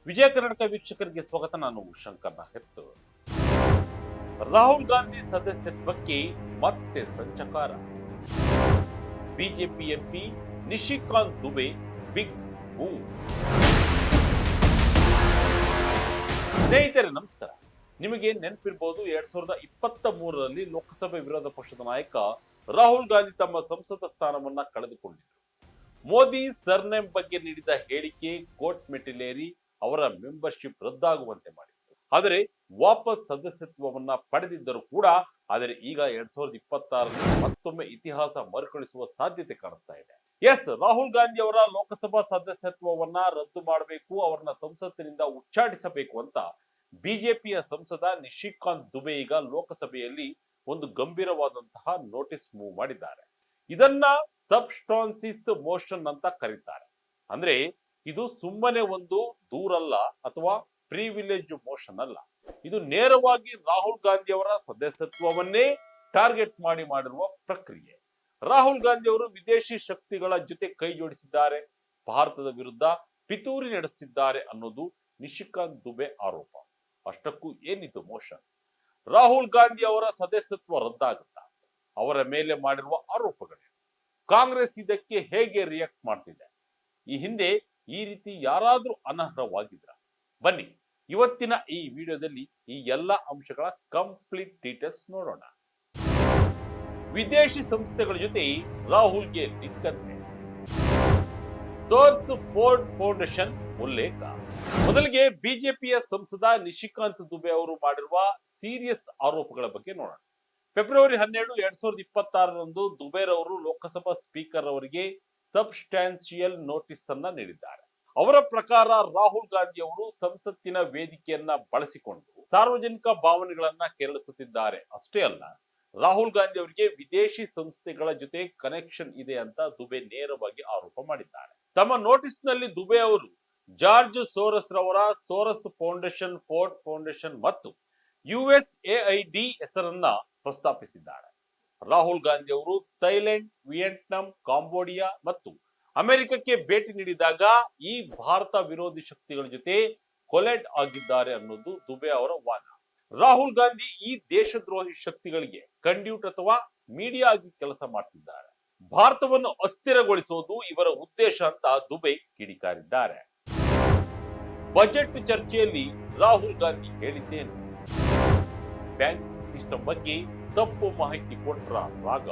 ವಿಜಯ ಕರ್ನಾಟಕ ವೀಕ್ಷಕರಿಗೆ ಸ್ವಾಗತ. ನಾನು ಶಂಕರ್ ನಾಗತ್ತು. ರಾಹುಲ್ ಗಾಂಧಿ ಸದಸ್ಯತ್ವಕ್ಕೆ ಮತ್ತೆ ಸಂಚಕಾರ. BJP MP Nishikant Dubey big move. ಸ್ನೇಹಿತರೆ ನಮಸ್ಕಾರ. ನಿಮಗೆ ನೆನಪಿರಬಹುದು 2023ರಲ್ಲಿ ಲೋಕಸಭೆ ವಿರೋಧ ಪಕ್ಷದ ನಾಯಕ ರಾಹುಲ್ ಗಾಂಧಿ ತಮ್ಮ ಸಂಸದ ಸ್ಥಾನವನ್ನ ಕಳೆದುಕೊಂಡಿದ್ದರು. ಮೋದಿ ಸರ್ನೇಮ್ ಬಗ್ಗೆ ನೀಡಿದ ಹೇಳಿಕೆ ಕೋರ್ಟ್ ಮೆಟ್ಟಿಲೇರಿ ಅವರ ಮೆಂಬರ್ಶಿಪ್ ರದ್ದಾಗುವಂತೆ ಮಾಡಿತ್ತು. ಆದರೆ ವಾಪಸ್ ಸದಸ್ಯತ್ವವನ್ನ ಪಡೆದಿದ್ದರೂ ಕೂಡ ಆದರೆ ಈಗ 2026ರಲ್ಲಿ ಮತ್ತೊಮ್ಮೆ ಇತಿಹಾಸ ಮರುಕಳಿಸುವ ಸಾಧ್ಯತೆ ಕಾಣಿಸ್ತಾ ಇದೆ. ಎಸ್, ರಾಹುಲ್ ಗಾಂಧಿ ಅವರ ಲೋಕಸಭಾ ಸದಸ್ಯತ್ವವನ್ನ ರದ್ದು ಮಾಡಬೇಕು, ಅವರನ್ನ ಸಂಸತ್ತಿನಿಂದ ಉಚ್ಚಾಟಿಸಬೇಕು ಅಂತ ಬಿಜೆಪಿಯ ಸಂಸದ ನಿಶಿಕಾಂತ್ ದುಬೆ ಈಗ ಲೋಕಸಭೆಯಲ್ಲಿ ಒಂದು ಗಂಭೀರವಾದಂತಹ ನೋಟಿಸ್ ಮೂವ್ ಮಾಡಿದ್ದಾರೆ. ಇದನ್ನ ಸಬ್ಸ್ಟಾನ್ಸಿಸ್ ಮೋಷನ್ ಅಂತ ಕರೀತಾರೆ. ಅಂದ್ರೆ ಇದು ಸುಮ್ಮನೆ ಒಂದು ದೂರಲ್ಲ ಅಥವಾ ಪ್ರಿವಿಲೇಜ್ ಮೋಷನ್ ಅಲ್ಲ. ಇದು ನೇರವಾಗಿ ರಾಹುಲ್ ಗಾಂಧಿ ಅವರ ಸದಸ್ಯತ್ವವನ್ನೇ ಟಾರ್ಗೆಟ್ ಮಾಡಿರುವ ಪ್ರಕ್ರಿಯೆ. ರಾಹುಲ್ ಗಾಂಧಿ ಅವರು ವಿದೇಶಿ ಶಕ್ತಿಗಳ ಜೊತೆ ಕೈ ಜೋಡಿಸಿದ್ದಾರೆ, ಭಾರತದ ವಿರುದ್ಧ ಪಿತೂರಿ ನಡೆಸುತ್ತಿದ್ದಾರೆ ಅನ್ನೋದು ನಿಶಿಕಾಂತ್ ದುಬೆ ಆರೋಪ. ಅಷ್ಟಕ್ಕೂ ಏನಿದು ಮೋಷನ್? ರಾಹುಲ್ ಗಾಂಧಿ ಅವರ ಸದಸ್ಯತ್ವ ರದ್ದಾಗುತ್ತಾ? ಅವರ ಮೇಲೆ ಮಾಡಿರುವ ಆರೋಪಗಳೇನು? ಕಾಂಗ್ರೆಸ್ ಇದಕ್ಕೆ ಹೇಗೆ ರಿಯಾಕ್ಟ್ ಮಾಡ್ತಿದೆ? ಈ ಹಿಂದೆ ಈ ರೀತಿ ಯಾರಾದ್ರೂ ಅನರ್ಹವಾಗಿದ್ರ? ಬನ್ನಿ ಇವತ್ತಿನ ಈ ವಿಡಿಯೋದಲ್ಲಿ ಈ ಎಲ್ಲ ಅಂಶಗಳ ಕಂಪ್ಲೀಟ್ ಡೀಟೇಲ್ಸ್ ನೋಡೋಣ. ವಿದೇಶಿ ಸಂಸ್ಥೆಗಳ ಜೊತೆ ರಾಹುಲ್ಗೆ ಲಿಂಕಂತೆ. ಸೋರ್ಸ್ ಫೋರ್ಡ್ ಫೌಂಡೇಶನ್ ಉಲ್ಲೇಖ. ಮೊದಲಿಗೆ ಬಿಜೆಪಿಯ ಸಂಸದ ನಿಶಿಕಾಂತ್ ದುಬೆ ಅವರು ಮಾಡಿರುವ ಸೀರಿಯಸ್ ಆರೋಪಗಳ ಬಗ್ಗೆ ನೋಡೋಣ. ಫೆಬ್ರವರಿ 12, 2026ರಂದು ದುಬೇರ್ ಅವರು ಲೋಕಸಭಾ ಸ್ಪೀಕರ್ ಅವರಿಗೆ ಸಬ್ಸ್ಟಾನ್ಷಿಯಲ್ ನೋಟಿಸ್ ಅನ್ನ ನೀಡಿದ್ದಾರೆ. ಅವರ ಪ್ರಕಾರ ರಾಹುಲ್ ಗಾಂಧಿ ಅವರು ಸಂಸತ್ತಿನ ವೇದಿಕೆಯನ್ನ ಬಳಸಿಕೊಂಡು ಸಾರ್ವಜನಿಕ ಭಾವನೆಗಳನ್ನ ಕೆರಳಿಸುತ್ತಿದ್ದಾರೆ. ಅಷ್ಟೇ ಅಲ್ಲ, ರಾಹುಲ್ ಗಾಂಧಿ ಅವರಿಗೆ ವಿದೇಶಿ ಸಂಸ್ಥೆಗಳ ಜೊತೆ ಕನೆಕ್ಷನ್ ಇದೆ ಅಂತ ದುಬೆ ನೇರವಾಗಿ ಆರೋಪ ಮಾಡಿದ್ದಾರೆ. ತಮ್ಮ ನೋಟಿಸ್ ನಲ್ಲಿ ದುಬೆ ಅವರು ಜಾರ್ಜ್ ಸೋರಸ್ ರವರ ಸೋರಸ್ ಫೌಂಡೇಶನ್, ಫೋರ್ಡ್ ಫೌಂಡೇಶನ್ ಮತ್ತು USAID ಹೆಸರನ್ನ ಪ್ರಸ್ತಾಪಿಸಿದ್ದಾರೆ. ರಾಹುಲ್ ಗಾಂಧಿ ಅವರು ಥೈಲ್ಯಾಂಡ್, ವಿಯೆಟ್ನಾಂ, ಕಾಂಬೋಡಿಯಾ ಮತ್ತು ಅಮೆರಿಕಕ್ಕೆ ಭೇಟಿ ನೀಡಿದಾಗ ಈ ಭಾರತ ವಿರೋಧಿ ಶಕ್ತಿಗಳ ಜೊತೆ ಕೊಲೆಡ್ ಆಗಿದ್ದಾರೆ ಅನ್ನೋದು ದುಬೆ ಅವರ ವಾದ. ರಾಹುಲ್ ಗಾಂಧಿ ಈ ದೇಶದ್ರೋಹಿ ಶಕ್ತಿಗಳಿಗೆ ಕಂಡ್ಯೂಟ್ ಅಥವಾ ಮೀಡಿಯಾ ಆಗಿ ಕೆಲಸ ಮಾಡ್ತಿದ್ದಾರೆ. ಭಾರತವನ್ನು ಅಸ್ಥಿರಗೊಳಿಸುವುದು ಇವರ ಉದ್ದೇಶ ಅಂತ ದುಬೆ ಕಿಡಿಕಾರಿದ್ದಾರೆ. ಬಜೆಟ್ ಚರ್ಚೆಯಲ್ಲಿ ರಾಹುಲ್ ಗಾಂಧಿ ಹೇಳಿದ್ದೇನು? ಬ್ಯಾಂಕ್ ಸಿಸ್ಟಮ್ ಬಗ್ಗೆ ತಪ್ಪು ಮಾಹಿತಿ ಕೊಟ್ರ ರಾಗ.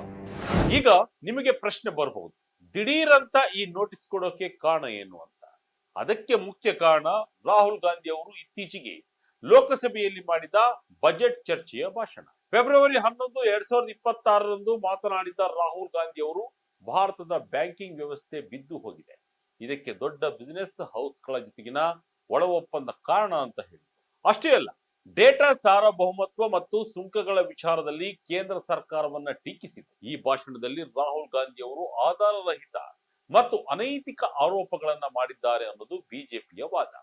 ಈಗ ನಿಮಗೆ ಪ್ರಶ್ನೆ ಬರಬಹುದು, ದಿಢೀರ್ ಅಂತ ಈ ನೋಟಿಸ್ ಕೊಡೋಕೆ ಕಾರಣ ಏನು ಅಂತ. ಅದಕ್ಕೆ ಮುಖ್ಯ ಕಾರಣ ರಾಹುಲ್ ಗಾಂಧಿ ಅವರು ಇತ್ತೀಚೆಗೆ ಲೋಕಸಭೆಯಲ್ಲಿ ಮಾಡಿದ ಬಜೆಟ್ ಚರ್ಚೆಯ ಭಾಷಣ. ಫೆಬ್ರವರಿ 11, 2026ರಂದು ಮಾತನಾಡಿದ ರಾಹುಲ್ ಗಾಂಧಿ ಅವರು ಭಾರತದ ಬ್ಯಾಂಕಿಂಗ್ ವ್ಯವಸ್ಥೆ ಬಿದ್ದು ಹೋಗಿದೆ, ಇದಕ್ಕೆ ದೊಡ್ಡ ಬಿಸಿನೆಸ್ ಹೌಸ್ಗಳ ಜೊತೆಗಿನ ಒಳ ಒಪ್ಪಂದ ಕಾರಣ ಅಂತ ಹೇಳಿದರು. ಅಷ್ಟೇ ಅಲ್ಲ, ಡೇಟಾ ಸಾರ್ವಭೌಮತ್ವ ಮತ್ತು ಸುಂಕಗಳ ವಿಚಾರದಲ್ಲಿ ಕೇಂದ್ರ ಸರ್ಕಾರವನ್ನ ಟೀಕಿಸಿದೆ. ಈ ಭಾಷಣದಲ್ಲಿ ರಾಹುಲ್ ಗಾಂಧಿ ಅವರು ಆಧಾರರಹಿತ ಮತ್ತು ಅನೈತಿಕ ಆರೋಪಗಳನ್ನ ಮಾಡಿದ್ದಾರೆ ಅನ್ನೋದು ಬಿಜೆಪಿಯ ವಾದ.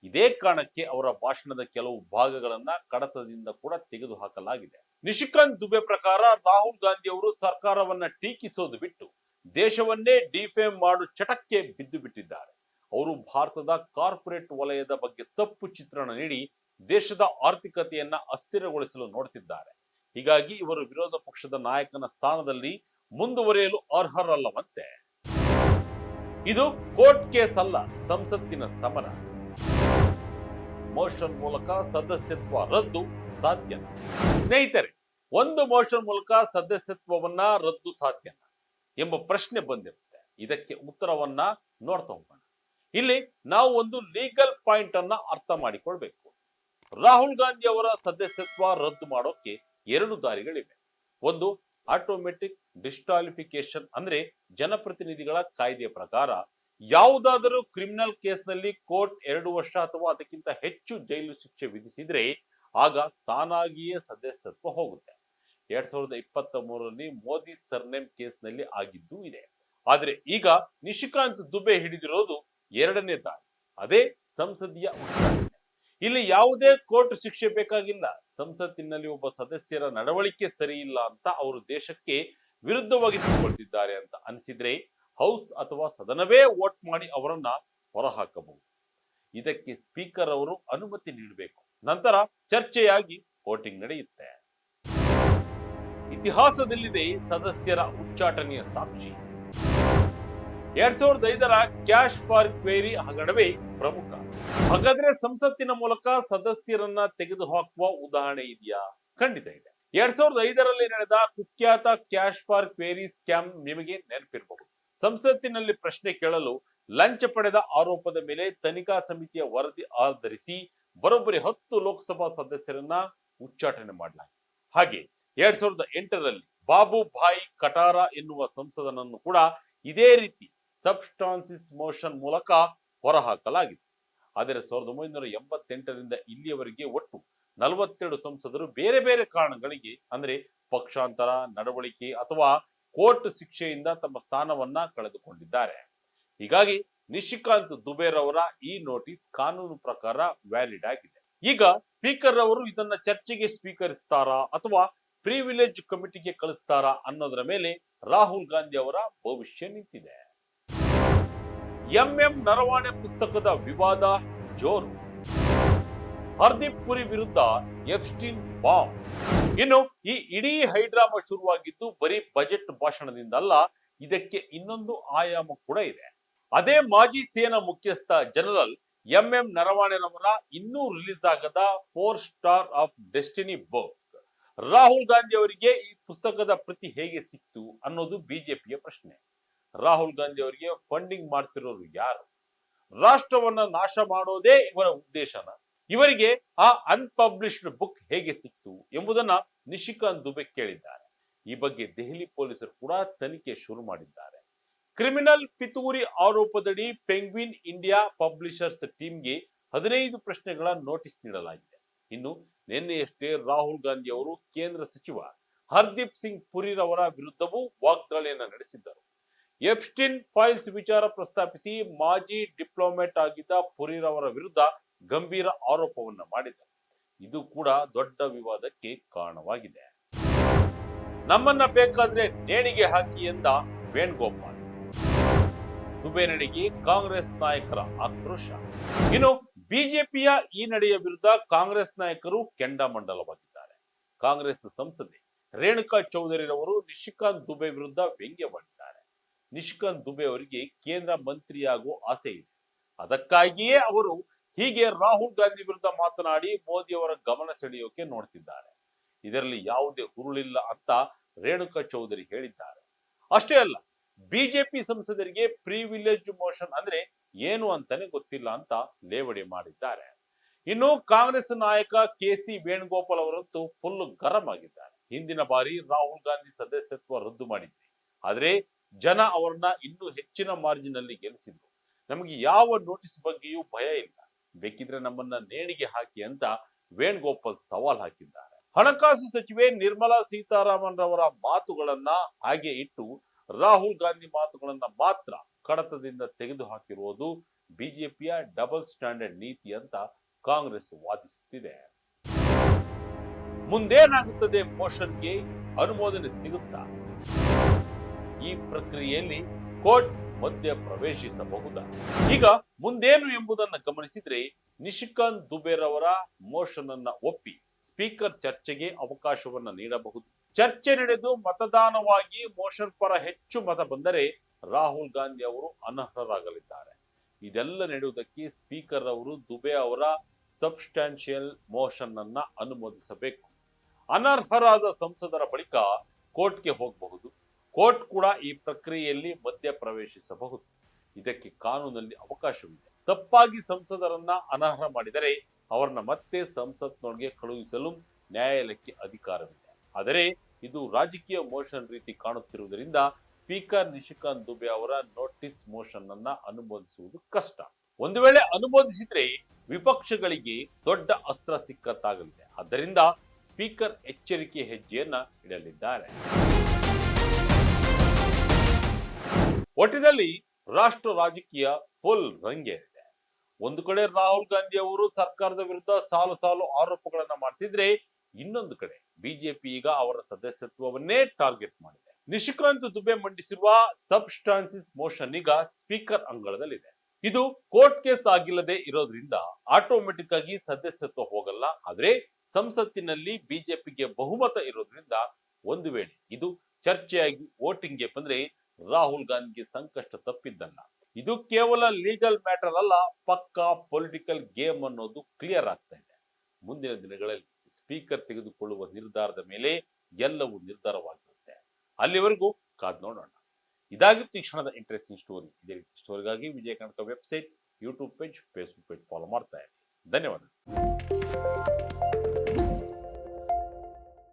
ಇದೇ ಕಾರಣಕ್ಕೆ ಅವರ ಭಾಷಣದ ಕೆಲವು ಭಾಗಗಳನ್ನ ಕಡತದಿಂದ ಕೂಡ ತೆಗೆದುಹಾಕಲಾಗಿದೆ. ನಿಶಿಕಾಂತ್ ದುಬೆ ಪ್ರಕಾರ ರಾಹುಲ್ ಗಾಂಧಿ ಅವರು ಸರ್ಕಾರವನ್ನ ಟೀಕಿಸೋದು ಬಿಟ್ಟು ದೇಶವನ್ನೇ ಡಿಫೇಮ್ ಮಾಡು ಚಟಕ್ಕೆ ಬಿದ್ದು ಬಿಟ್ಟಿದ್ದಾರೆ. ಅವರು ಭಾರತದ ಕಾರ್ಪೊರೇಟ್ ವಲಯದ ಬಗ್ಗೆ ತಪ್ಪು ಚಿತ್ರಣ ನೀಡಿ ದೇಶದ ಆರ್ಥಿಕತೆಯನ್ನ ಅಸ್ಥಿರಗೊಳಿಸಲು ನೋಡುತ್ತಿದ್ದಾರೆ. ಹೀಗಾಗಿ ಇವರು ವಿರೋಧ ಪಕ್ಷದ ನಾಯಕನ ಸ್ಥಾನದಲ್ಲಿ ಮುಂದುವರಿಯಲು ಅರ್ಹರಲ್ಲವಂತೆ. ಇದು ಕೋರ್ಟ್ ಕೇಸ್ ಅಲ್ಲ, ಸಂಸತ್ತಿನ ಸಮರ. ಮೋಷನ್ ಮೂಲಕ ಸದಸ್ಯತ್ವ ರದ್ದು ಸಾಧ್ಯ? ಸ್ನೇಹಿತರೆ, ಒಂದು ಮೋಷನ್ ಮೂಲಕ ಸದಸ್ಯತ್ವವನ್ನ ರದ್ದು ಸಾಧ್ಯ ಎಂಬ ಪ್ರಶ್ನೆ ಬಂದಿರುತ್ತೆ. ಇದಕ್ಕೆ ಉತ್ತರವನ್ನ ನೋಡ್ತಾ ಹೋಗೋಣ. ಇಲ್ಲಿ ನಾವು ಒಂದು ಲೀಗಲ್ ಪಾಯಿಂಟ್ ಅನ್ನ ಅರ್ಥ ಮಾಡಿಕೊಳ್ಬೇಕು. ರಾಹುಲ್ ಗಾಂಧಿ ಅವರ ಸದಸ್ಯತ್ವ ರದ್ದು ಮಾಡೋಕೆ ಎರಡು ದಾರಿಗಳಿವೆ. ಒಂದು, ಆಟೋಮೆಟಿಕ್ ಡಿಸ್ಕ್ವಾಲಿಫಿಕೇಶನ್, ಅಂದ್ರೆ ಜನಪ್ರತಿನಿಧಿಗಳ ಕಾಯ್ದೆಯ ಪ್ರಕಾರ ಯಾವುದಾದರೂ ಕ್ರಿಮಿನಲ್ ಕೇಸ್ನಲ್ಲಿ ಕೋರ್ಟ್ 2 ವರ್ಷ ಅಥವಾ ಅದಕ್ಕಿಂತ ಹೆಚ್ಚು ಜೈಲು ಶಿಕ್ಷೆ ವಿಧಿಸಿದ್ರೆ ಆಗ ತಾನಾಗಿಯೇ ಸದಸ್ಯತ್ವ ಹೋಗುತ್ತೆ. 2023ರಲ್ಲಿ ಮೋದಿ ಸರ್ನೇಮ್ ಕೇಸ್ನಲ್ಲಿ ಆಗಿದ್ದು ಇದೆ. ಆದ್ರೆ ಈಗ ನಿಶಿಕಾಂತ್ ದುಬೆ ಹಿಡಿದಿರೋದು ಎರಡನೇ ದಾರಿ, ಅದೇ ಸಂಸದೀಯ ಉಚ್ಚಾಟನೆ. ಇಲ್ಲಿ ಯಾವುದೇ ಕೋರ್ಟ್ ಶಿಕ್ಷೆ ಬೇಕಾಗಿಲ್ಲ. ಸಂಸತ್ತಿನಲ್ಲಿ ಒಬ್ಬ ಸದಸ್ಯರ ನಡವಳಿಕೆ ಸರಿ ಇಲ್ಲ ಅಂತ ಅವರು ದೇಶಕ್ಕೆ ವಿರುದ್ಧವಾಗಿ ನಿಂತುಕೊಳ್ತಿದ್ದಾರೆ ಅಂತ ಅನಿಸಿದ್ರೆ ಹೌಸ್ ಅಥವಾ ಸದನವೇ ವೋಟ್ ಮಾಡಿ ಅವರನ್ನ ಹೊರಹಾಕಬಹುದು. ಇದಕ್ಕೆ ಸ್ಪೀಕರ್ ಅವರು ಅನುಮತಿ ನೀಡಬೇಕು. ನಂತರ ಚರ್ಚೆಯಾಗಿ ವೋಟಿಂಗ್ ನಡೆಯುತ್ತೆ. ಇತಿಹಾಸದಲ್ಲಿದೆ ಸದಸ್ಯರ ಉಚ್ಚಾಟನೆಯ ಸಾಕ್ಷಿ. 2005ರ ಕ್ಯಾಶ್ ಫಾರ್ ಕ್ವೇರಿ ಹಗರಣವೇ ಪ್ರಮುಖ. ಹಾಗಾದ್ರೆ ಸಂಸತ್ತಿನ ಮೂಲಕ ಸದಸ್ಯರನ್ನ ತೆಗೆದುಹಾಕುವ ಉದಾಹರಣೆ ಇದೆಯಾ? ಖಂಡಿತ ಇದೆ. 2005ರಲ್ಲಿ ನಡೆದ ಕುಖ್ಯಾತ ಕ್ಯಾಶ್ ಫಾರ್ ಕ್ವೇರಿ ಸ್ಕ್ಯಾಮ್ ನಿಮಗೆ ನೆನಪಿರಬಹುದು. ಸಂಸತ್ತಿನಲ್ಲಿ ಪ್ರಶ್ನೆ ಕೇಳಲು ಲಂಚ ಪಡೆದ ಆರೋಪದ ಮೇಲೆ ತನಿಖಾ ಸಮಿತಿಯ ವರದಿ ಆಧರಿಸಿ ಬರೋಬ್ಬರಿ 10 ಲೋಕಸಭಾ ಸದಸ್ಯರನ್ನ ಉಚ್ಚಾಟನೆ ಮಾಡಲಾಗಿದೆ. ಹಾಗೆ 2008ರಲ್ಲಿ ಬಾಬು ಭಾಯಿ ಕಟಾರ ಎನ್ನುವ ಸಂಸದನನ್ನು ಕೂಡ ಇದೇ ರೀತಿ ಸಬ್ಸ್ಟಾನ್ಸಿಸ್ ಮೋಷನ್ ಮೂಲಕ ಹೊರಹಾಕಲಾಗಿದೆ. ಆದರೆ 1988ರಿಂದ ಇಲ್ಲಿಯವರೆಗೆ ಒಟ್ಟು 42 ಸಂಸದರು ಬೇರೆ ಬೇರೆ ಕಾರಣಗಳಿಗೆ ಅಂದ್ರೆ ಪಕ್ಷಾಂತರ, ನಡವಳಿಕೆ ಅಥವಾ ಕೋರ್ಟ್ ಶಿಕ್ಷೆಯಿಂದ ತಮ್ಮ ಸ್ಥಾನವನ್ನ ಕಳೆದುಕೊಂಡಿದ್ದಾರೆ. ಹೀಗಾಗಿ ನಿಶಿಕಾಂತ್ ದುಬೆ ರವರ ಈ ನೋಟಿಸ್ ಕಾನೂನು ಪ್ರಕಾರ ವ್ಯಾಲಿಡ್ ಆಗಿದೆ. ಈಗ ಸ್ಪೀಕರ್ ಅವರು ಇದನ್ನ ಚರ್ಚೆಗೆ ಸ್ವೀಕರಿಸ್ತಾರಾ ಅಥವಾ ಪ್ರಿವಿಲೇಜ್ ಕಮಿಟಿಗೆ ಕಳಿಸ್ತಾರಾ ಅನ್ನೋದರ ಮೇಲೆ ರಾಹುಲ್ ಗಾಂಧಿ ಅವರ ಭವಿಷ್ಯ ನಿಂತಿದೆ. ಎಂಎಂ ನರವಾಣೆ ಪುಸ್ತಕದ ವಿವಾದ ಜೋರು. ಹರ್ದೀಪ್ ಪುರಿ ವಿರುದ್ಧ ಎಪ್ಸ್ಟೀನ್ ಬಾಂಬ್. ಇನ್ನು ಈ ಇಡೀ ಹೈಡ್ರಾಮಾ ಶುರುವಾಗಿದ್ದು ಬರೀ ಬಜೆಟ್ ಭಾಷಣದಿಂದಲ್ಲ, ಇದಕ್ಕೆ ಇನ್ನೊಂದು ಆಯಾಮ ಕೂಡ ಇದೆ. ಅದೇ ಮಾಜಿ ಸೇನಾ ಮುಖ್ಯಸ್ಥ ಜನರಲ್ ಎಂಎಂ ನರವಾಣೆರವರ ಇನ್ನೂ ರಿಲೀಸ್ ಆಗದ 4 star of destiny book. Rahul Gandhi ಅವರಿಗೆ ಈ ಪುಸ್ತಕದ ಪ್ರತಿ ಹೇಗೆ ಸಿಕ್ತು ಅನ್ನೋದು ಬಿಜೆಪಿಯ ಪ್ರಶ್ನೆ. ರಾಹುಲ್ ಗಾಂಧಿ ಅವರಿಗೆ ಫಂಡಿಂಗ್ ಮಾಡ್ತಿರೋರು ಯಾರು? ರಾಷ್ಟ್ರವನ್ನ ನಾಶ ಮಾಡೋದೇ ಇವರ ಉದ್ದೇಶನ? ಇವರಿಗೆ ಆ ಅನ್ಪಬ್ಲಿಷ್ಡ್ ಬುಕ್ ಹೇಗೆ ಸಿಕ್ತು ಎಂಬುದನ್ನ ನಿಶಿಕಾಂತ್ ದುಬೆ ಕೇಳಿದ್ದಾರೆ. ಈ ಬಗ್ಗೆ ದೆಹಲಿ ಪೊಲೀಸರು ಕೂಡ ತನಿಖೆ ಶುರು ಮಾಡಿದ್ದಾರೆ. ಕ್ರಿಮಿನಲ್ ಪಿತೂರಿ ಆರೋಪದಡಿ ಪೆಂಗ್ವಿನ್ ಇಂಡಿಯಾ ಪಬ್ಲಿಷರ್ಸ್ ಟೀಮ್ಗೆ 15 ಪ್ರಶ್ನೆಗಳ ನೋಟಿಸ್ ನೀಡಲಾಗಿದೆ. ಇನ್ನು ನಿನ್ನೆಯಷ್ಟೇ ರಾಹುಲ್ ಗಾಂಧಿ ಅವರು ಕೇಂದ್ರ ಸಚಿವ ಹರ್ದೀಪ್ ಸಿಂಗ್ ಪುರಿರವರ ವಿರುದ್ಧವೂ ವಾಗ್ದಾಳಿಯನ್ನ ನಡೆಸಿದ್ದರು. ಎಪ್ಸ್ಟೀನ್ ಫೈಲ್ಸ್ ವಿಚಾರ ಪ್ರಸ್ತಾಪಿಸಿ ಮಾಜಿ ಡಿಪ್ಲೊಮ್ಯಾಟ್ ಆಗಿದ್ದ ಪುರಿರವರ ವಿರುದ್ಧ ಗಂಭೀರ ಆರೋಪವನ್ನ ಮಾಡಿದ್ದರು. ಇದು ಕೂಡ ದೊಡ್ಡ ವಿವಾದಕ್ಕೆ ಕಾರಣವಾಗಿದೆ. ನಮ್ಮನ್ನ ಬೇಕಾದ್ರೆ ನೇಣಿಗೆ ಹಾಕಿ ಎಂದ ವೇಣುಗೋಪಾಲ್. ದುಬೆ ನಡೆಗೆ ಕಾಂಗ್ರೆಸ್ ನಾಯಕರ ಆಕ್ರೋಶ. ಇನ್ನು ಬಿಜೆಪಿಯ ಈ ನಡೆಯ ವಿರುದ್ಧ ಕಾಂಗ್ರೆಸ್ ನಾಯಕರು ಕೆಂಡಾಮಂಡಲವಾಗಿದ್ದಾರೆ. ಕಾಂಗ್ರೆಸ್ ಸಂಸದೆ ರೇಣುಕಾ ಚೌಧರಿರವರು ನಿಶಿಕಾಂತ್ ದುಬೆ ವಿರುದ್ಧ ವ್ಯಂಗ್ಯವಾಡಿದ್ದಾರೆ. ನಿಶಿಕಾಂತ್ ದುಬೆ ಅವರಿಗೆ ಕೇಂದ್ರ ಮಂತ್ರಿಯಾಗುವ ಆಸೆ ಇದೆ. ಅದಕ್ಕಾಗಿಯೇ ಅವರು ಹೀಗೆ ರಾಹುಲ್ ಗಾಂಧಿ ವಿರುದ್ಧ ಮಾತನಾಡಿ ಮೋದಿ ಅವರ ಗಮನ ಸೆಳೆಯೋಕೆ ನೋಡ್ತಿದ್ದಾರೆ. ಇದರಲ್ಲಿ ಯಾವುದೇ ಹುರುಳಿಲ್ಲ ಅಂತ ರೇಣುಕಾ ಚೌಧರಿ ಹೇಳಿದ್ದಾರೆ. ಅಷ್ಟೇ ಅಲ್ಲ, ಬಿಜೆಪಿ ಸಂಸದರಿಗೆ ಪ್ರಿವಿಲೇಜ್ ಮೋಷನ್ ಅಂದ್ರೆ ಏನು ಅಂತಾನೆ ಗೊತ್ತಿಲ್ಲ ಅಂತ ಲೇವಡಿ ಮಾಡಿದ್ದಾರೆ. ಇನ್ನು ಕಾಂಗ್ರೆಸ್ ನಾಯಕ ಕೆಸಿ ವೇಣುಗೋಪಾಲ್ ಅವರಂತೂ ಫುಲ್ ಗರಂ ಆಗಿದ್ದಾರೆ. ಹಿಂದಿನ ಬಾರಿ ರಾಹುಲ್ ಗಾಂಧಿ ಸದಸ್ಯತ್ವ ರದ್ದು ಮಾಡಿದ್ವಿ, ಆದ್ರೆ ಜನ ಅವರನ್ನ ಇನ್ನೂ ಹೆಚ್ಚಿನ ಮಾರ್ಜಿನ್ ಅಲ್ಲಿ ಗೆಲ್ಲಿಸಿದ್ರು. ನಮಗೆ ಯಾವ ನೋಟಿಸ್ ಬಗ್ಗೆಯೂ ಭಯ ಇಲ್ಲ, ಬೇಕಿದ್ರೆ ನಮ್ಮನ್ನ ನೇಣಿಗೆ ಹಾಕಿ ಅಂತ ವೇಣುಗೋಪಾಲ್ ಸವಾಲ್ ಹಾಕಿದ್ದಾರೆ. ಹಣಕಾಸು ಸಚಿವೆ ನಿರ್ಮಲಾ ಸೀತಾರಾಮನ್ ರವರ ಮಾತುಗಳನ್ನ ಹಾಗೆ ಇಟ್ಟು ರಾಹುಲ್ ಗಾಂಧಿ ಮಾತುಗಳನ್ನ ಮಾತ್ರ ಕಡತದಿಂದ ತೆಗೆದು ಹಾಕಿರುವುದು ಬಿಜೆಪಿಯ ಡಬಲ್ ಸ್ಟ್ಯಾಂಡರ್ಡ್ ನೀತಿ ಅಂತ ಕಾಂಗ್ರೆಸ್ ವಾದಿಸುತ್ತಿದೆ. ಮುಂದೇನಾಗುತ್ತದೆ? ಮೋಷನ್ಗೆ ಅನುಮೋದನೆ ಸಿಗುತ್ತಾ? ಈ ಪ್ರಕ್ರಿಯೆಯಲ್ಲಿ ಕೋರ್ಟ್ ಮಧ್ಯ ಪ್ರವೇಶಿಸಬಹುದಾ? ಈಗ ಮುಂದೇನು ಎಂಬುದನ್ನು ಗಮನಿಸಿದ್ರೆ ನಿಶಿಕಾಂತ್ ದುಬೆ ರವರ ಮೋಷನ್ ಅನ್ನ ಒಪ್ಪಿ ಸ್ಪೀಕರ್ ಚರ್ಚೆಗೆ ಅವಕಾಶವನ್ನ ನೀಡಬಹುದು. ಚರ್ಚೆ ನಡೆದು ಮತದಾನವಾಗಿ ಮೋಷನ್ ಪರ ಹೆಚ್ಚು ಮತ ಬಂದರೆ ರಾಹುಲ್ ಗಾಂಧಿ ಅವರು ಅನರ್ಹರಾಗಲಿದ್ದಾರೆ. ಇದೆಲ್ಲ ನಡೆಯುವುದಕ್ಕೆ ಸ್ಪೀಕರ್ ಅವರು ದುಬೆ ಅವರ ಸಬ್ಸ್ಟಾನ್ಷಿಯಲ್ ಮೋಷನ್ ಅನ್ನ ಅನುಮೋದಿಸಬೇಕು. ಅನರ್ಹರಾದ ಸಂಸದರ ಬಳಿಕ ಕೋರ್ಟ್ಗೆ ಹೋಗಬಹುದು. ಕೋರ್ಟ್ ಕೂಡ ಈ ಪ್ರಕ್ರಿಯೆಯಲ್ಲಿ ಮಧ್ಯ ಪ್ರವೇಶಿಸಬಹುದು. ಇದಕ್ಕೆ ಕಾನೂನಲ್ಲಿ ಅವಕಾಶವಿದೆ. ತಪ್ಪಾಗಿ ಸಂಸದರನ್ನ ಅನರ್ಹ ಮಾಡಿದರೆ ಅವರನ್ನ ಮತ್ತೆ ಸಂಸತ್ನೊಳಗೆ ಕಳುಹಿಸಲು ನ್ಯಾಯಾಲಯಕ್ಕೆ ಅಧಿಕಾರವಿದೆ. ಆದರೆ ಇದು ರಾಜಕೀಯ ಮೋಷನ್ ರೀತಿ ಕಾಣುತ್ತಿರುವುದರಿಂದ ಸ್ಪೀಕರ್ ನಿಶಿಕಾಂತ್ ದುಬೆ ಅವರ ನೋಟಿಸ್ ಮೋಷನ್ ಅನ್ನ ಅನುಮೋದಿಸುವುದು ಕಷ್ಟ. ಒಂದು ವೇಳೆ ಅನುಮೋದಿಸಿದ್ರೆ ವಿಪಕ್ಷಗಳಿಗೆ ದೊಡ್ಡ ಅಸ್ತ್ರ ಸಿಕ್ಕತ್ತಾಗಲಿದೆ. ಆದ್ದರಿಂದ ಸ್ಪೀಕರ್ ಎಚ್ಚರಿಕೆ ಹೆಜ್ಜೆಯನ್ನ ಇಡಲಿದ್ದಾರೆ. ಒಟ್ಟಿನಲ್ಲಿ ರಾಷ್ಟ್ರ ರಾಜಕೀಯ ಫುಲ್ ರಂಗೇರಿದೆ. ಒಂದು ಕಡೆ ರಾಹುಲ್ ಗಾಂಧಿ ಅವರು ಸರ್ಕಾರದ ವಿರುದ್ಧ ಸಾಲು ಸಾಲು ಆರೋಪಗಳನ್ನ ಮಾಡ್ತಿದ್ರೆ, ಇನ್ನೊಂದು ಕಡೆ ಬಿಜೆಪಿ ಈಗ ಅವರ ಸದಸ್ಯತ್ವವನ್ನೇ ಟಾರ್ಗೆಟ್ ಮಾಡಿದೆ. ನಿಶಿಕಾಂತ್ ದುಬೆ ಮಂಡಿಸಿರುವ ಸಬ್ಸ್ಟಾನ್ಸಿಸ್ ಮೋಷನ್ ಈಗ ಸ್ಪೀಕರ್ ಅಂಗಳದಲ್ಲಿದೆ. ಇದು ಕೋರ್ಟ್ ಕೇಸ್ ಆಗಿಲ್ಲದೆ ಇರೋದ್ರಿಂದ ಆಟೋಮೆಟಿಕ್ ಆಗಿ ಸದಸ್ಯತ್ವ ಹೋಗಲ್ಲ. ಆದ್ರೆ ಸಂಸತ್ತಿನಲ್ಲಿ ಬಿಜೆಪಿಗೆ ಬಹುಮತ ಇರೋದ್ರಿಂದ ಒಂದು ವೇಳೆ ಇದು ಚರ್ಚೆಯಾಗಿ ವೋಟಿಂಗ್ಗೆ ಬಂದ್ರೆ ರಾಹುಲ್ ಗಾಂಧಿಗೆ ಸಂಕಷ್ಟ ತಪ್ಪಿದ್ದಲ್ಲ. ಇದು ಕೇವಲ ಲೀಗಲ್ ಮ್ಯಾಟರ್ ಅಲ್ಲ, ಪಕ್ಕಾ ಪೊಲಿಟಿಕಲ್ ಗೇಮ್ ಅನ್ನೋದು ಕ್ಲಿಯರ್ ಆಗ್ತಾ ಇದೆ. ಮುಂದಿನ ದಿನಗಳಲ್ಲಿ ಸ್ಪೀಕರ್ ತೆಗೆದುಕೊಳ್ಳುವ ನಿರ್ಧಾರದ ಮೇಲೆ ಎಲ್ಲವೂ ನಿರ್ಧಾರವಾಗಿರುತ್ತೆ. ಅಲ್ಲಿವರೆಗೂ ಕಾದ್ ನೋಡೋಣ. ಇದಾಗಿತ್ತು ಈ ಕ್ಷಣದ ಇಂಟ್ರೆಸ್ಟಿಂಗ್ ಸ್ಟೋರಿ. ಇದೇ ರೀತಿ ಸ್ಟೋರಿಗಾಗಿ Vijaya Karnataka website, YouTube page, Facebook page follow ಮಾಡ್ತಾ ಇರಿ. ಧನ್ಯವಾದ.